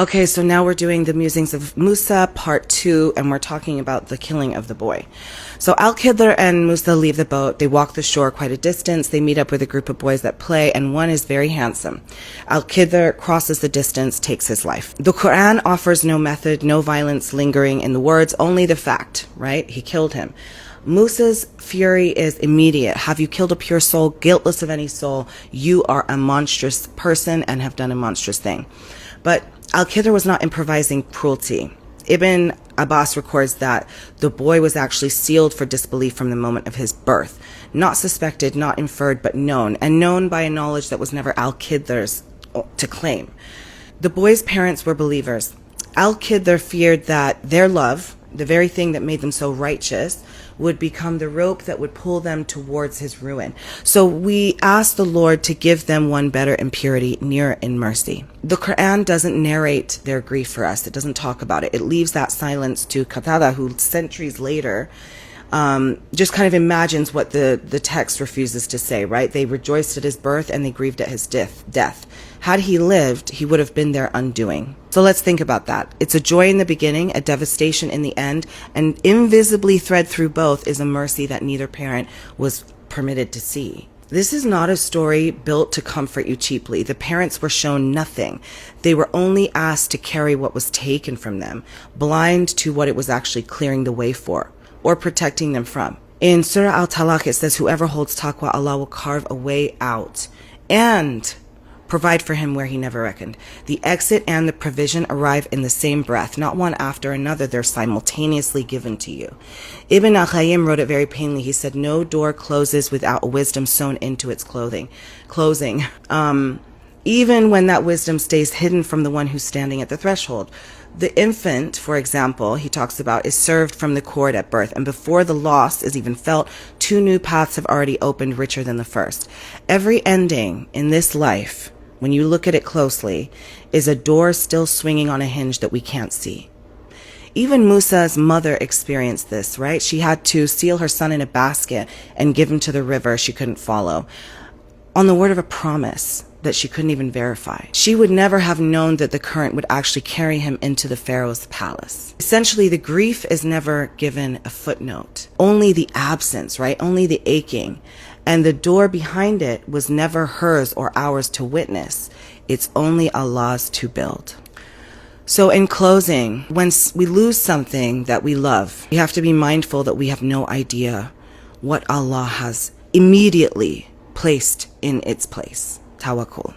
Okay, so now we're doing the Musings of Musa, part 2, and we're talking about the killing of the boy. So Al-Khidr and Musa leave the boat. They walk the shore quite a distance. They meet up with a group of boys that play, and one is very handsome. Al-Khidr crosses the distance, takes his life. The Quran offers no method, no violence lingering in the words, only the fact, right? He killed him. Musa's fury is immediate. Have you killed a pure soul, guiltless of any soul? You are a monstrous person and have done a monstrous thing. But Al-Khidr was not improvising cruelty. Ibn Abbas records that the boy was actually sealed for disbelief from the moment of his birth. Not suspected, not inferred, but known. And known by a knowledge that was never Al-Khidr's to claim. The boy's parents were believers. Al-Khidr feared that their love, the very thing that made them so righteous, would become the rope that would pull them towards his ruin. So we ask the Lord to give them one better in purity, nearer in mercy. The Quran doesn't narrate their grief for us. It doesn't talk about it. It leaves that silence to Qatada, who centuries later just kind of imagines what the text refuses to say, right? They rejoiced at his birth and they grieved at his death. Had he lived, he would have been their undoing. So let's think about that. It's a joy in the beginning, a devastation in the end, and invisibly thread through both is a mercy that neither parent was permitted to see. This is not a story built to comfort you cheaply. The parents were shown nothing. They were only asked to carry what was taken from them, blind to what it was actually clearing the way for, or protecting them from. In Surah Al-Talaq, it says, whoever holds taqwa, Allah will carve a way out and provide for him where he never reckoned. The exit and the provision arrive in the same breath, not one after another. They're simultaneously given to you. Ibn al-Qayyim wrote it very plainly. He said, no door closes without a wisdom sewn into its closing. Even when that wisdom stays hidden from the one who's standing at the threshold. The infant, for example, he talks about, is served from the cord at birth, and before the loss is even felt, 2 new paths have already opened richer than the first. Every ending in this life, when you look at it closely, is a door still swinging on a hinge that we can't see. Even Musa's mother experienced this, right? She had to seal her son in a basket and give him to the river she couldn't follow, on the word of a promise that she couldn't even verify. She would never have known that the current would actually carry him into the Pharaoh's palace. Essentially, the grief is never given a footnote. Only the absence, right? Only the aching. And the door behind it was never hers or ours to witness. It's only Allah's to build. So in closing, when we lose something that we love, we have to be mindful that we have no idea what Allah has immediately placed in its place. Tawakkul.